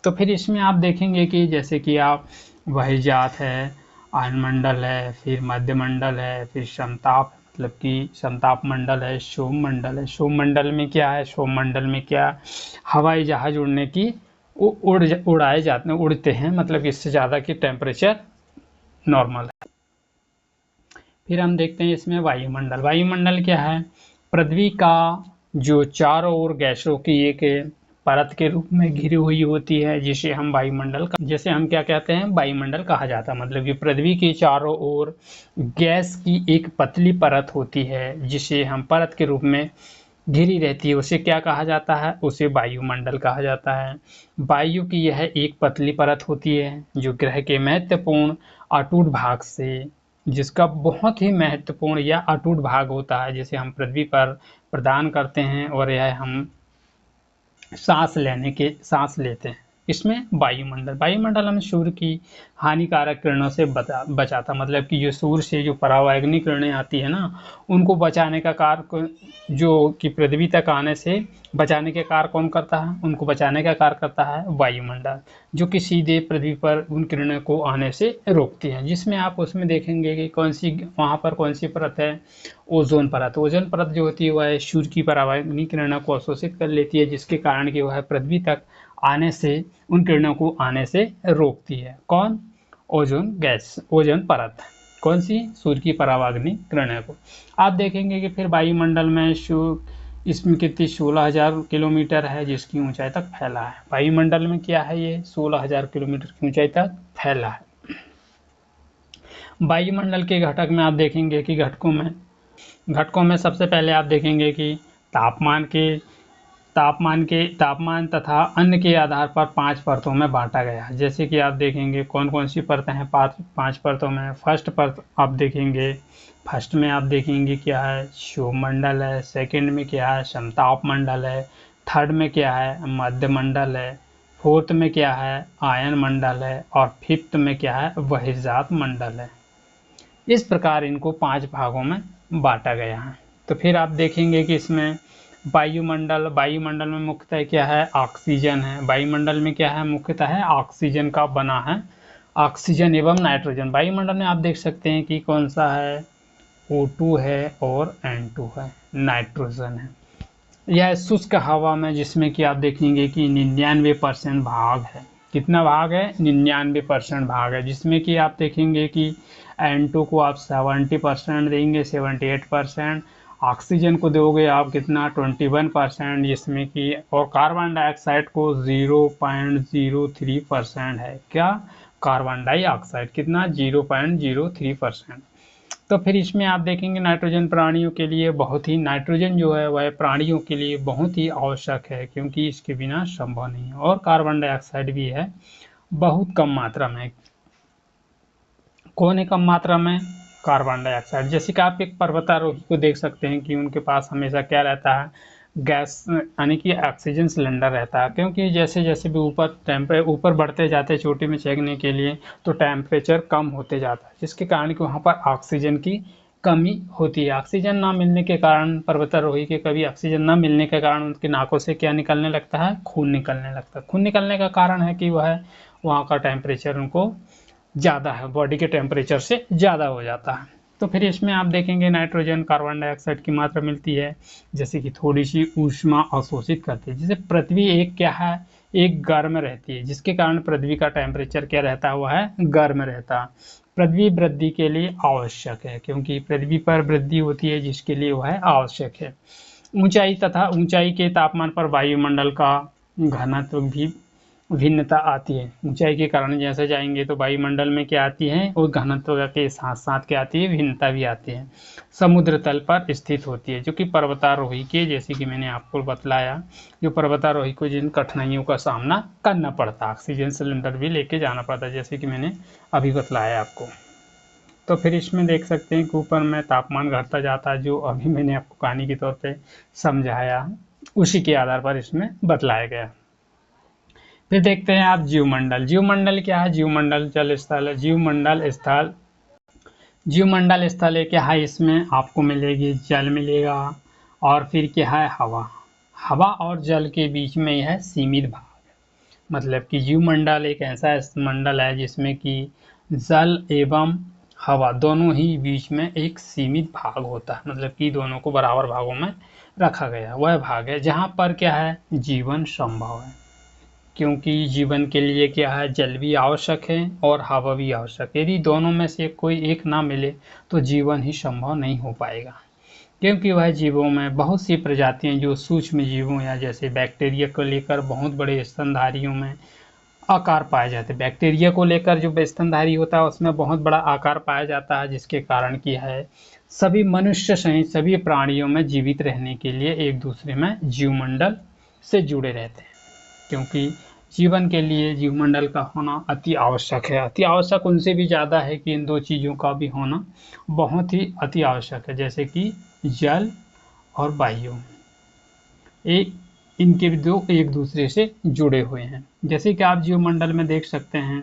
तो फिर इसमें आप देखेंगे कि जैसे कि आप वहीजात है, आयनमंडल है, फिर मध्यमंडल है, फिर समताप, मतलब कि समताप मंडल है, सोममंडल है। सोममंडल में क्या है? सोममंडल में क्या? हवाई जहाज उड़ने की उड़ते हैं, मतलब इससे ज़्यादा की टेम्परेचर नॉर्मल है। फिर हम देखते हैं इसमें वायुमंडल। वायुमंडल क्या है? पृथ्वी का जो चारों ओर गैसों की एक परत के रूप में घिरी हुई होती है, जिसे हम क्या कहते हैं? वायुमंडल कहा जाता है। मतलब कि पृथ्वी के चारों ओर गैस की एक पतली परत होती है, जिसे हम परत के रूप में घिरी रहती है, उसे क्या कहा जाता है? उसे वायुमंडल कहा जाता है। वायु की यह एक पतली परत होती है, जो ग्रह के महत्वपूर्ण अटूट भाग से, जिसका बहुत ही महत्वपूर्ण या अटूट भाग होता है, जिसे हम पृथ्वी पर प्रदान करते हैं और यह हम सांस लेते हैं। इसमें वायुमंडल हमें सूर्य की हानिकारक किरणों से बचाता, मतलब कि जो सूर्य से जो परावैंगनी किरणें आती है ना, उनको बचाने का कार्य, जो कि पृथ्वी तक आने से बचाने के कार्य कौन करता है? उनको बचाने का कार्य करता है वायुमंडल, जो कि सीधे पृथ्वी पर उन किरणों को आने से रोकती है। जिसमें आप उसमें देखेंगे कि वहाँ पर कौन सी परत है? ओजोन परत। ओजोन परत जो होती है वह सूर्य की परावैंगनी किरणों को अवशोषित कर लेती है, जिसके कारण कि वह पृथ्वी तक आने से, उन किरणों को आने से रोकती है। कौन? ओजोन परत। कौन सी? सूर्य की परावैंगनी किरणों को। आप देखेंगे कि फिर वायुमंडल में इसमें कितनी 16,000 किलोमीटर है, जिसकी ऊंचाई तक फैला है। वायुमंडल में क्या है? ये 16,000 किलोमीटर की ऊंचाई तक फैला है। वायुमंडल के घटक में आप देखेंगे कि घटकों में सबसे पहले आप देखेंगे कि तापमान तथा अन्य के आधार पर 5 परतों में बांटा गया है। जैसे कि आप देखेंगे कौन कौन सी परतें हैं 5 परतों में। फर्स्ट में आप देखेंगे क्या है? क्षोभमंडल है। सेकंड में क्या है? समताप मंडल है। थर्ड में क्या है? मध्यमंडल है। फोर्थ में क्या है? आयन मंडल है। और फिफ्थ में क्या है? बहिर्जात मंडल है। इस प्रकार इनको 5 भागों में बांटा गया है। तो फिर आप देखेंगे कि इसमें वायुमंडल में मुख्यतः क्या है? ऑक्सीजन है। वायुमंडल में क्या है? मुख्यतः है ऑक्सीजन का बना है, ऑक्सीजन एवं नाइट्रोजन। वायुमंडल में आप देख सकते हैं कि कौन सा है? O2 है और N2 है, नाइट्रोजन है। यह शुष्क हवा में, जिसमें कि आप देखेंगे कि 99% भाग है। कितना भाग है? 99% भाग है, जिसमें कि आप देखेंगे कि N2 को आप 70% देंगे, 78%। ऑक्सीजन को दोगे आप कितना? 21%, जिसमें कि, और कार्बन डाइऑक्साइड को 0.03% है। क्या? कार्बन डाइऑक्साइड कितना? 0.03%। तो फिर इसमें आप देखेंगे नाइट्रोजन प्राणियों के लिए बहुत ही, नाइट्रोजन जो है वह प्राणियों के लिए बहुत ही आवश्यक है, क्योंकि इसके बिना संभव नहीं है। और कार्बन डाइऑक्साइड भी है बहुत कम मात्रा में। कौन है कम मात्रा में? Carbon dioxide. जैसे कि आप एक पर्वतारोही को देख सकते हैं कि उनके पास हमेशा क्या रहता है? गैस यानी कि ऑक्सीजन सिलेंडर रहता है, क्योंकि जैसे जैसे भी ऊपर बढ़ते जाते हैं चोटी में चढ़ने के लिए, तो टेम्परेचर कम होते जाता है, जिसके कारण कि वहाँ पर ऑक्सीजन की कमी होती है। ऑक्सीजन ना मिलने के कारण, पर्वतारोही के कभी ऑक्सीजन ना मिलने के कारण उनकी नाकों से क्या निकलने लगता है? खून निकलने लगता है। खून निकलने का कारण है कि वह वहाँ का टेम्परेचर उनको ज़्यादा है, बॉडी के टेम्परेचर से ज़्यादा हो जाता है। तो फिर इसमें आप देखेंगे नाइट्रोजन कार्बन डाइऑक्साइड की मात्रा मिलती है, जैसे कि थोड़ी सी ऊष्मा अवशोषित करती है। जैसे पृथ्वी एक क्या है? एक गर्म रहती है, जिसके कारण पृथ्वी का टेम्परेचर क्या रहता है? वह है गर्म रहता है। पृथ्वी वृद्धि के लिए आवश्यक है, क्योंकि पृथ्वी पर वृद्धि होती है जिसके लिए वह आवश्यक है। ऊंचाई तथा ऊंचाई के तापमान पर वायुमंडल का घनत्व भी भिन्नता आती है। ऊंचाई के कारण जैसे जाएंगे तो वायुमंडल में क्या आती है? और घनत्व के साथ साथ क्या आती है? भिन्नता भी आती है। समुद्र तल पर स्थित होती है, जो कि पर्वतारोही के, जैसे कि मैंने आपको बतलाया, जो पर्वतारोही को जिन कठिनाइयों का सामना करना पड़ता है, ऑक्सीजन सिलेंडर भी लेके जाना पड़ता है, जैसे कि मैंने अभी बतलाया आपको। तो फिर इसमें देख सकते हैं कि ऊपर में तापमान घटता जाता है, जो अभी मैंने आपको कहानी के तौर पे समझाया, उसी के आधार पर इसमें बतलाया गया। फिर देखते हैं आप जीवमंडल। जीवमंडल क्या है? जीवमंडल जल स्थल है। जीवमंडल स्थल है क्या है? इसमें आपको मिलेगी जल मिलेगा, और फिर क्या है? हवा। हवा और जल के बीच में यह सीमित भाग है। मतलब कि जीवमंडल एक ऐसा मंडल है जिसमें कि जल एवं हवा दोनों ही बीच में एक सीमित भाग होता है, मतलब कि दोनों को बराबर भागों में रखा गया। वह भाग है जहाँ पर क्या है? जीवन संभव है, क्योंकि जीवन के लिए क्या है? जल भी आवश्यक है और हवा भी आवश्यक है। यदि दोनों में से कोई एक ना मिले तो जीवन ही संभव नहीं हो पाएगा, क्योंकि वह जीवों में बहुत सी प्रजातियां जो सूक्ष्म जीवों या जैसे बैक्टीरिया को लेकर बहुत बड़े स्तनधारियों में आकार पाए जाते हैं। बैक्टीरिया को लेकर जो स्तनधारी होता है उसमें बहुत बड़ा आकार पाया जाता है, जिसके कारण की है सभी मनुष्य सहित सभी प्राणियों में जीवित रहने के लिए एक दूसरे में जीवमंडल से जुड़े रहते हैं, क्योंकि जीवन के लिए जीवमंडल का होना अति आवश्यक है। अति आवश्यक उनसे भी ज़्यादा है कि इन दो चीज़ों का भी होना बहुत ही अति आवश्यक है, जैसे कि जल और वायु, इनके भी दो एक दूसरे से जुड़े हुए हैं। जैसे कि आप जीवमंडल में देख सकते हैं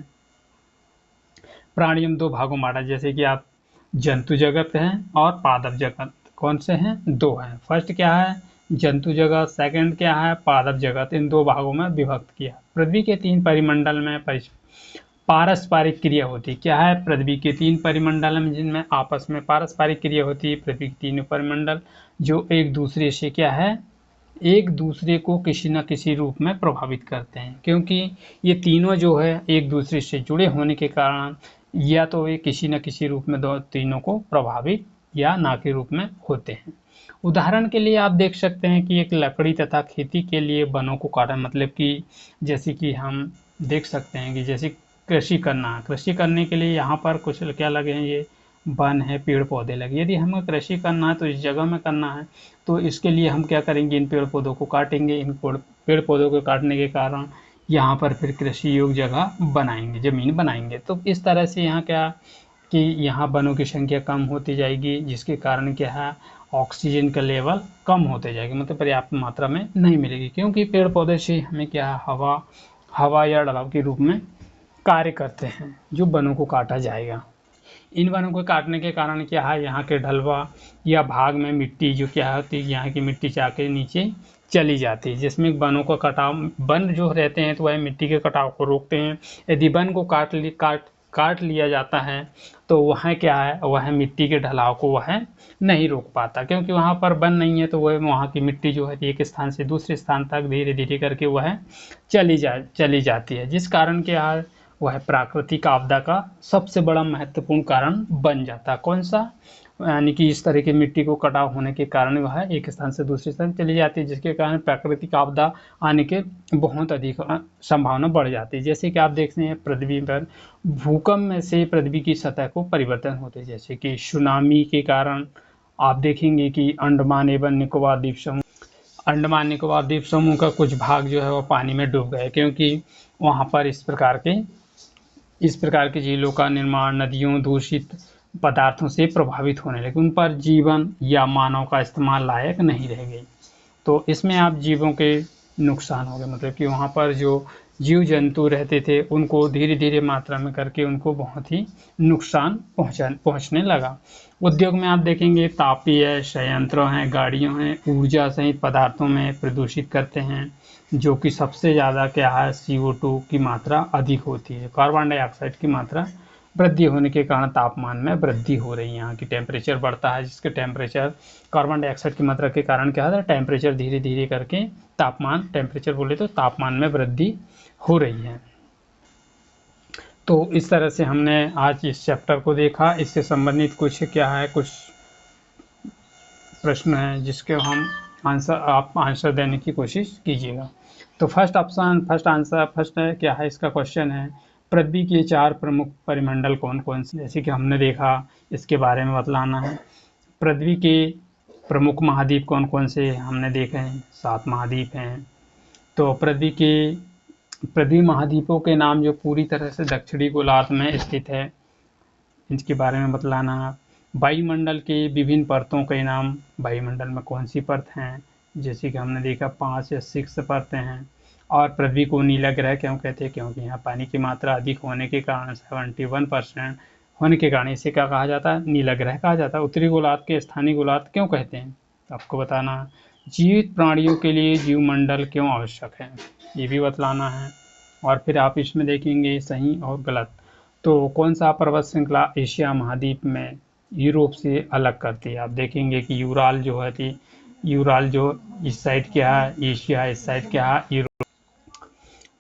प्राणियों में दो भागों में बांटा, जैसे कि आप जंतु जगत हैं और पादप जगत। कौन से हैं? दो हैं। फर्स्ट क्या है? जंतु जगत। सेकंड क्या है? पादप जगत। इन दो भागों में विभक्त किया। पृथ्वी के 3 परिमंडल में पारस्परिक क्रिया होती है। क्या है? पृथ्वी के 3 परिमंडल में जिनमें आपस में पारस्परिक क्रिया होती है। पृथ्वी के 3 परिमंडल जो एक दूसरे से क्या है? एक दूसरे को किसी न किसी रूप में प्रभावित करते हैं, क्योंकि ये तीनों जो है एक दूसरे से जुड़े होने के कारण या तो वे किसी न किसी रूप में दो तीनों को प्रभावित या ना के रूप में होते हैं। उदाहरण के लिए आप देख सकते हैं कि एक लकड़ी तथा खेती के लिए वनों को काटा, मतलब कि जैसे कि हम देख सकते हैं कि जैसे कृषि करना, कृषि करने के लिए यहाँ पर कुछ क्या लगे हैं? ये वन है, पेड़ पौधे लगे। यदि हमें कृषि करना है तो इस जगह में करना है, तो इसके लिए हम क्या करेंगे? इन पेड़ पौधों को काटेंगे। इन पेड़ पौधों को काटने के कारण यहाँ पर फिर कृषि योग्य जगह बनाएंगे, जमीन बनाएंगे। तो इस तरह से यहाँ क्या कि यहाँ वनों की संख्या कम होती जाएगी, जिसके कारण क्या है? ऑक्सीजन का लेवल कम होते जाएगा, मतलब पर्याप्त मात्रा में नहीं मिलेगी, क्योंकि पेड़ पौधे से हमें क्या है? हवा या दबाव के रूप में कार्य करते हैं, जो वनों को काटा जाएगा। इन वनों को काटने के कारण क्या है? यहाँ के ढलवा या भाग में मिट्टी जो क्या होती है, यहाँ की मिट्टी जाके नीचे चली जाती है, जिसमें वनों का कटाव, वन जो रहते हैं तो वह मिट्टी के कटाव को रोकते हैं। यदि वन को काट लिया जाता है तो वह क्या है? वह मिट्टी के ढलाव को वह नहीं रोक पाता, क्योंकि वहाँ पर वन नहीं है, तो वह वहाँ की मिट्टी जो है एक स्थान से दूसरे स्थान तक धीरे धीरे करके वह चली जाती है, जिस कारण क्या है? वह प्राकृतिक आपदा का सबसे बड़ा महत्वपूर्ण कारण बन जाता है। कौन सा? यानी कि इस तरह की मिट्टी को कटाव होने के कारण वह एक स्थान से दूसरे स्थान चली जाती है, जिसके कारण प्राकृतिक आपदा आने के बहुत अधिक संभावना बढ़ जाती है। जैसे कि आप देखते हैं पृथ्वी पर भूकंप में से पृथ्वी की सतह को परिवर्तन होते हैं, जैसे कि सुनामी के कारण आप देखेंगे कि अंडमान एवं निकोबार द्वीप समूह का कुछ भाग जो है वो पानी में डूब गए, क्योंकि वहाँ पर इस प्रकार के झीलों का निर्माण नदियों दूषित पदार्थों से प्रभावित होने लगे, उन पर जीवन या मानव का इस्तेमाल लायक नहीं रह गई। तो इसमें आप जीवों के नुकसान हो गए, मतलब कि वहाँ पर जो जीव जंतु रहते थे उनको धीरे धीरे मात्रा में करके उनको बहुत ही नुकसान पहुँचने लगा। उद्योग में आप देखेंगे तापीय संयंत्र हैं, गाड़ियों हैं, ऊर्जा सहित पदार्थों में प्रदूषित करते हैं, जो कि सबसे ज़्यादा क्या है CO2 की मात्रा अधिक होती है। कार्बन डाइऑक्साइड की मात्रा वृद्धि होने के कारण तापमान में वृद्धि हो रही है, यहाँ की टेम्परेचर बढ़ता है, जिसके टेम्परेचर कार्बन डाइऑक्साइड की मात्रा के कारण क्या होता है टेम्परेचर धीरे धीरे करके टेम्परेचर बोले तो तापमान में वृद्धि हो रही है। तो इस तरह से हमने आज इस चैप्टर को देखा। इससे संबंधित कुछ क्या है, कुछ प्रश्न हैं जिसके हम आंसर देने की कोशिश कीजिएगा। तो फर्स्ट है क्या है इसका क्वेश्चन है, पृथ्वी के 4 प्रमुख परिमंडल कौन कौन से। जैसे कि हमने देखा इसके बारे में बतलाना है। पृथ्वी के प्रमुख महाद्वीप कौन कौन से हमने देखे हैं, 7 महाद्वीप हैं। तो पृथ्वी महाद्वीपों के नाम जो पूरी तरह से दक्षिणी गोलार्ध में स्थित है, इनके बारे में बतलाना है। वायुमंडल के विभिन्न परतों के नाम, वायुमंडल में कौन सी परत हैं, जैसे कि हमने देखा 5 या 6 परतें हैं। और पृथ्वी को नीला ग्रह क्यों कहते हैं, क्योंकि यहाँ पानी की मात्रा अधिक होने के कारण 71% होने के कारण इसे क्या कहा जाता है, नीला ग्रह कहा जाता है। उत्तरी गोलार्ध के स्थानीय गोलार्ध क्यों कहते हैं, आपको बताना है। जीवित प्राणियों के लिए जीवमंडल क्यों आवश्यक है, ये भी बतलाना है। और फिर आप इसमें देखेंगे सही और गलत। तो कौन सा पर्वत श्रृंखला एशिया महाद्वीप में यूरोप से अलग करती है, आप देखेंगे कि यूराल जो इस साइड क्या है एशिया, इस साइड क्या है यूरोप।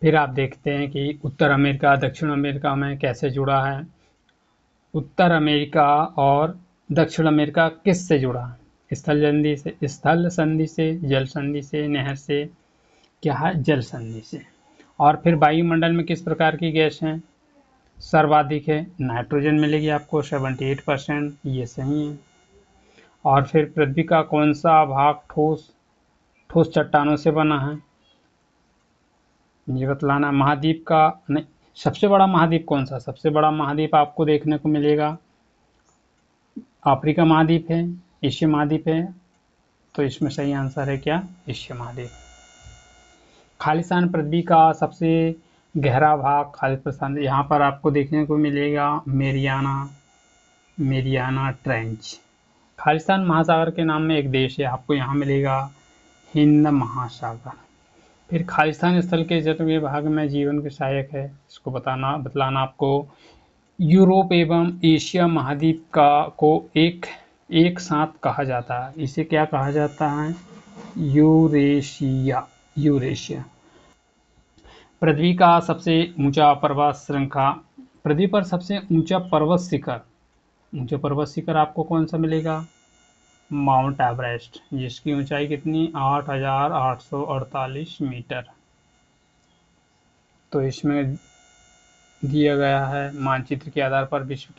फिर आप देखते हैं कि उत्तर अमेरिका दक्षिण अमेरिका में कैसे जुड़ा है। उत्तर अमेरिका और दक्षिण अमेरिका किस से जुड़ा है, स्थल संधि से, जल संधि से, नहर से, क्या है जल संधि से। और फिर वायुमंडल में किस प्रकार की गैस है, सर्वाधिक है नाइट्रोजन मिलेगी आपको 78%, ये सही है। और फिर पृथ्वी का कौन सा भाग ठोस चट्टानों से बना है, ये बतलाना। महाद्वीप का नहीं, सबसे बड़ा महाद्वीप कौन सा, सबसे बड़ा महाद्वीप आपको देखने को मिलेगा अफ्रीका महाद्वीप है, एशिया महाद्वीप है। तो इसमें सही आंसर है क्या, एशिया महाद्वीप। खालिस्तान पृथ्वी का सबसे गहरा भाग खालिस्तान, यहाँ पर आपको देखने को मिलेगा मेरियाना ट्रेंच। खालिस्तान महासागर के नाम में एक देश है, आपको यहाँ मिलेगा हिंद महासागर। फिर खालिस्तान स्थल के जतवें भाग में जीवन के सहायक है, इसको बतलाना आपको। यूरोप एवं एशिया महाद्वीप को एक साथ कहा जाता है, इसे क्या कहा जाता है, यूरेशिया। पृथ्वी का सबसे ऊंचा पर्वत श्रृंखला, पृथ्वी पर सबसे ऊंचा पर्वत शिखर आपको कौन सा मिलेगा, माउंट एवरेस्ट, जिसकी ऊंचाई कितनी 8,848 मीटर। तो इसमें दिया गया है मानचित्र के आधार पर विश्व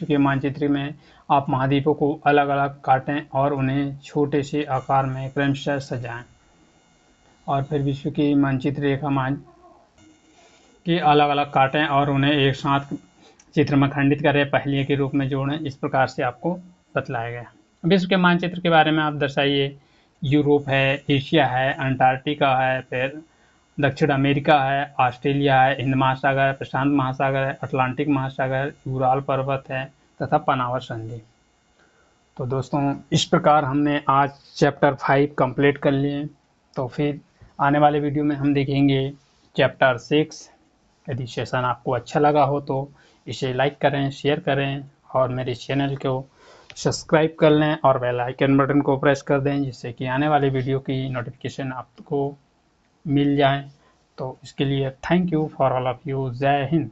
के मानचित्र में आप महाद्वीपों को अलग अलग काटें और उन्हें छोटे से आकार में क्रमशः सजाएं। और फिर विश्व की मानचित्र रेखा के अलग अलग काटें और उन्हें एक साथ चित्र में खंडित करें, पहेलियों के रूप में जोड़ें। इस प्रकार से आपको बतलाया गया। विश्व के मानचित्र के बारे में आप दर्शाइए, यूरोप है, एशिया है, अंटार्कटिका है, फिर दक्षिण अमेरिका है, ऑस्ट्रेलिया है, हिंद महासागर है, प्रशांत महासागर है, अटलांटिक महासागर, यूराल पर्वत है तथा पनावर संधि। तो दोस्तों इस प्रकार हमने आज चैप्टर 5 कंप्लीट कर लिए। तो फिर आने वाले वीडियो में हम देखेंगे चैप्टर 6। यदि सेशन आपको अच्छा लगा हो तो इसे लाइक करें, शेयर करें और मेरे चैनल को सब्सक्राइब कर लें और बेल आइकन बटन को प्रेस कर दें, जिससे कि आने वाले वीडियो की नोटिफिकेशन आपको मिल जाए। तो इसके लिए thank you for all of you. जय हिंद।